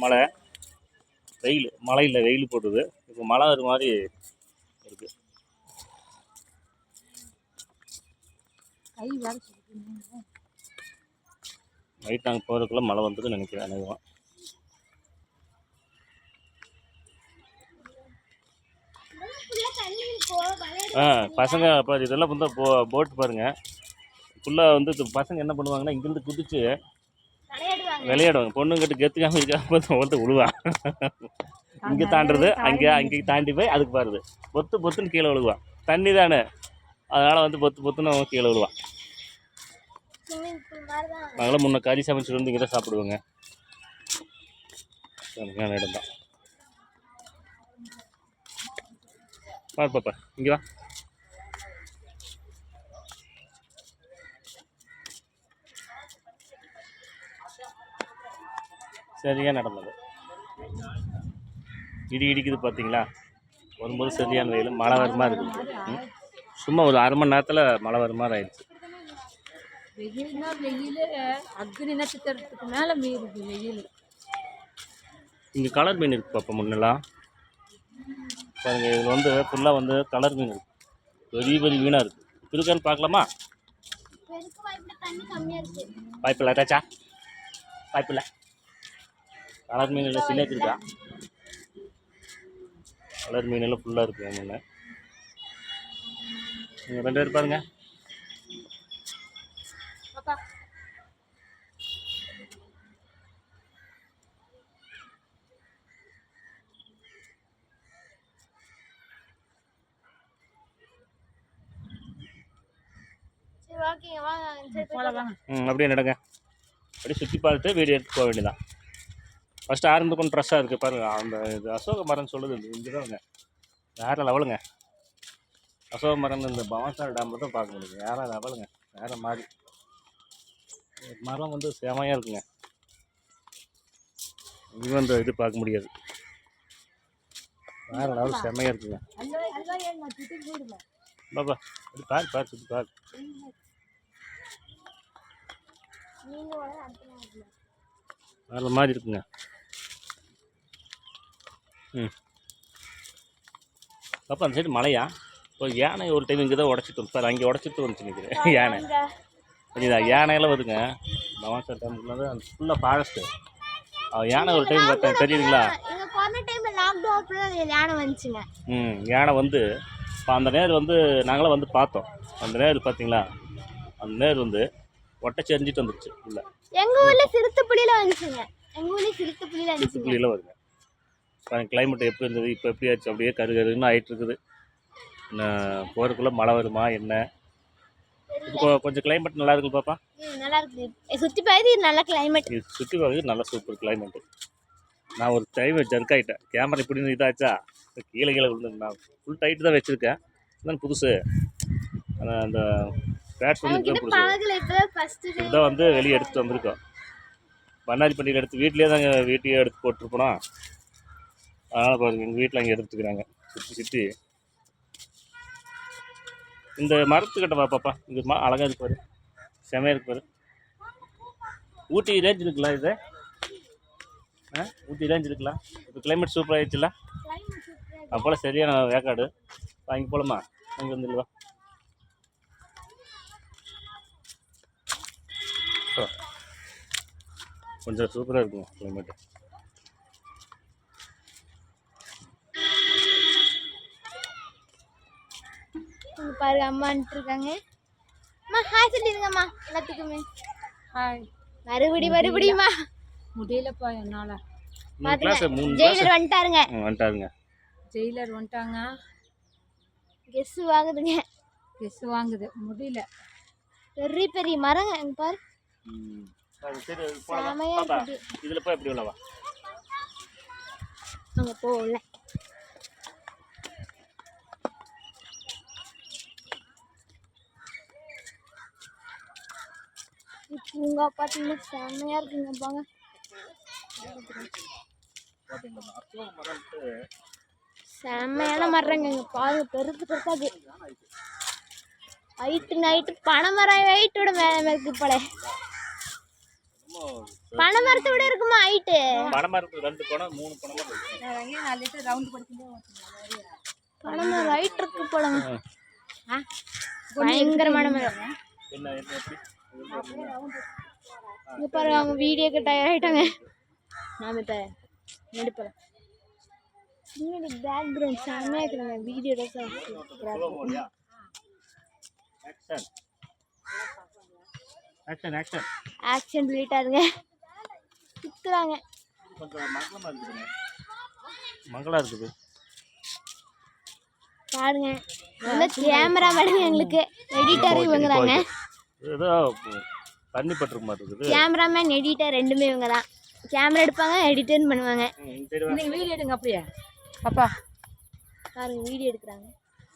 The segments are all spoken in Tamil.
மழை வெயில், மழை இல்லை வெயில் போட்டுது. இப்போ மழை ஒரு மாதிரி இருக்கு. நைட் நாங்கள் போகிறதுக்குள்ள மழை வந்ததுன்னு நினைக்கிறேன். அநேகமாக பசங்க இப்போ இதெல்லாம் வந்து போட்டு பாருங்கள் ஃபுல்லாக வந்து பசங்க என்ன பண்ணுவாங்கன்னா இங்கேருந்து குதிச்சு விளையாடுவாங்க. பொண்ணுங்கிட்ட கெத்துக்காமல் இருக்காம ஒருத்த விழுவான். இங்கே தாண்டுறது அங்கே தாண்டி போய் அதுக்கு பாருது பொத்துன்னு கீழே விழுவான். தண்ணி தானே, அதனால் வந்து பொத்துன்னு கீழே விழுவான். நாங்களும் முன்ன கறி சமைச்சிட்டு வந்து இங்கே தான் சாப்பிடுவோங்க. இடம் தான். பாப்பா இங்கே வா. சரியாக நடந்தது. இடிக்குது பார்த்தீங்களா? வரும்போது சரியான வெயில், மழை வர மாதிரி இருக்குது. சும்மா ஒரு அரை மணி நேரத்தில் மழை வர மாதிரி ஆயிடுச்சு. அக்னி நட்சத்திரத்துக்கு மேலே மீறுது வெயில். இங்கே கலர் மீன் இருக்குது பாப்பா. முன்னெல்லாம் பாருங்க, இதில் வந்து ஃபுல்லாக வந்து கலர் மீன் இருக்குது. பெரிய மீனாக இருக்குது. இருக்கான்னு பார்க்கலாமா? வாய்ப்பில்லை ராச்சா, வாய்ப்பில்லை. கலர் மீன் இல்லை, சிலேக்கு இருக்கா? கலர் மீன் எல்லாம் ஃபுல்லாக இருக்குது. முன்ன நீங்கள் 2 பேர் பாருங்க. அப்படியே நடங்க. அப்படியே சுற்றி பார்த்துட்டு வீடியோ எடுத்து போக வேண்டியதான். ஃபஸ்ட்டு ஆரம்பம் கொஞ்சம் ட்ரெஸ்ஸாக இருக்குது பாருங்கள். அந்த இது அசோக மரம்னு சொல்லுது. இங்கே தாங்க வேறு லெவலுங்க. அசோக மரம் இந்த பவானிசாகர் டேமில் தான் பார்க்க முடியுது. வேறு லெவலுங்க, வேறு மாதிரி. மரம் வந்து செமையாக இருக்குங்க. இங்கே வந்து இது பார்க்க முடியாது. வேறு லெவல் செமையாக இருக்குங்க. பாப்பா இது பாரு சுற்றி பாரு. வேறு மாதிரி இருக்குங்க. பாப்பா அந்த சைடு மழையா? இப்போ யானை ஒரு டைம் இங்கே தான் உடச்சிட்டு வந்து அங்கே உடச்சிட்டு வந்துச்சு நிற்கிறேன். யானை புரியுதா? யானையெல்லாம் வருங்க. பவானிசாகர் டேம்ல அந்த ஃபுல்லாக ஃபாரஸ்ட்டு. யானை ஒரு டைம் பார்த்தேன், தெரியுதுங்களா? யானை வந்து இப்போ அந்த நேர் வந்து நாங்களாம் வந்து பார்த்தோம். அந்த நேர் பார்த்தீங்களா? அந்த நேர் வந்து ஒட்டச்சி எரிஞ்சிட்டு வந்துருச்சு. இல்லை எங்கள் ஊரில் சிறுத்தைப்புலியில் வந்துச்சுங்க. எங்கள் ஊரில் சிறுத்தைப்புலியில் வருங்க. கிளைமேட் எப்படி இருந்தது, இப்போ எப்படி ஆச்சு? அப்படியே கருன்னு ஆகிட்டு இருக்குது. போகிறதுக்குள்ளே மழை வருமா என்ன? இப்போ கொஞ்சம் கிளைமேட் நல்லா இருக்குது பாப்பா. நல்லா இருக்குது. சுற்றி பார்த்து நல்ல கிளைமேட். சுற்றி பார்க்குறது நல்லா சூப்பர் கிளைமேட்டு. நான் ஒரு டைம் ஜர்க் ஆகிட்டேன். கேமரா இப்படி இதாச்சா கீழே விழுந்து. நான் ஃபுல் டைட்டு தான் வச்சுருக்கேன். இதுதான் புதுசு. அந்த பேட்ஸ் வந்து புதுசு. இதுதான் வந்து வெளியே எடுத்துகிட்டு வந்திருக்கோம். பண்ணாரி பண்டிகையில் எடுத்து வீட்லேயே எடுத்து போட்டுருப்போனா. அதனால் பாருங்கள், எங்கள் வீட்டில் அங்கே எடுத்துக்கிறாங்க சுற்றி. இந்த மரத்துக்கிட்ட பாப்பா, இங்கே அழகாக இருப்பார், செமையாக இருப்பார். ஊட்டி ரேஞ்ச் இருக்குல்ல இது? ஊட்டி ரேஞ்ச் இருக்குல்ல? இப்போ கிளைமேட் சூப்பர் ஆகிடுச்சுல்ல? அப்போல்லாம் சரியான வேக்காடு. அங்கே போகலாமா? அங்கே வந்துடுவா. கொஞ்சம் சூப்பராக இருக்குங்க கிளைமேட்டு. பாருங்க, அம்மான்ட்டு இருக்காங்க. அம்மா ஹாய் சொல்லிடுங்கம்மா எல்லாத்துக்குமே. ஹாய். மறுபடியுமா முடியலப்பா என்னால. ஜெயிலர் வந்துட்டாருங்க. ஜெயிலர் வந்துட்டாங்க. கெஸ் வாங்குது முடியல. பெரிய மரங்க அங்க பாரு. இதுல போய் எப்படி உள்ளவா? அங்க போகல. பூங்கா பார்த்தீங்கன்னா செம்மையா இருக்குங்க. பாங்க செம்மையான மரங்க இங்க பாருங்க. பெருசாது ஹைட்டு பனைமரம் வெயிட்டோட மேல இருக்கு போல. பனை மரத்தை விட இருக்குமா ஹைட்டு? பணமா இருக்கு 2 பணம் 3 பணமா இருக்கு. பனை மரம் ஹைட் இருக்கு போலங்க. பயங்கரமான மரம். என்ன எப்படி இங்க பாருங்க அவங்க வீடியோக்கு டயர் ஆயிட்டாங்க. நாம இப்ப நடிப்போம். பின்னாடி பேக்ரவுண்ட் செம்மையா இருக்குங்க. Video action action action action சொல்லிட்டாருங்க. சுத்துறாங்க. கொஞ்சம் மங்களா இருக்குது. பாருங்க நல்ல கேமரா மேடம் எங்களுக்கு எடிட்டர் இவங்கதாங்க. ஏதோ தண்ணி பட்டுருக்கு மாட்டேங்குது. கேமராமேன் எடிட்டர் ரெண்டுமே இவங்க தான். கேமரா எடுப்பாங்க எடிட்டர் பண்ணுவாங்க. நீங்க வீடியோ எடுங்க அப்படியே பாப்பா. பாருங்க வீடியோ எடுக்கிறாங்க.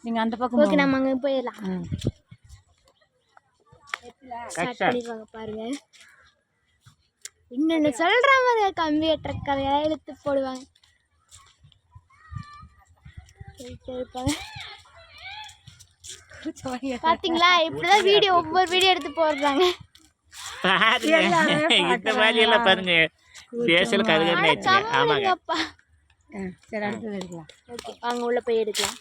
நீங்க அந்த பக்கம் ஓகே நம்ம அங்க போயிடலாம். ஸ்டார்ட் ஆக்ஷன் பண்ணிடுவாங்க பாருங்க. இன்னொன்னு சொல்ற மாதிரி கம்பி வெட்டுற கதையெல்லாம் இழுத்து போடுவாங்க. சொல்லிட்டே இருப்பாங்க. பாத்தீங்களா இப்படிதான் வீடியோ ஒவ்வொரு வீடியோ எடுத்து போடுறாங்க. இந்த மாதிரி எல்லாம் பாருங்க பேசல கருகன்னு ஆமாங்க. அப்பா சரி அடுத்தது எடுக்கலாம். ஓகே வாங்க உள்ள போய் எடுக்கலாம்.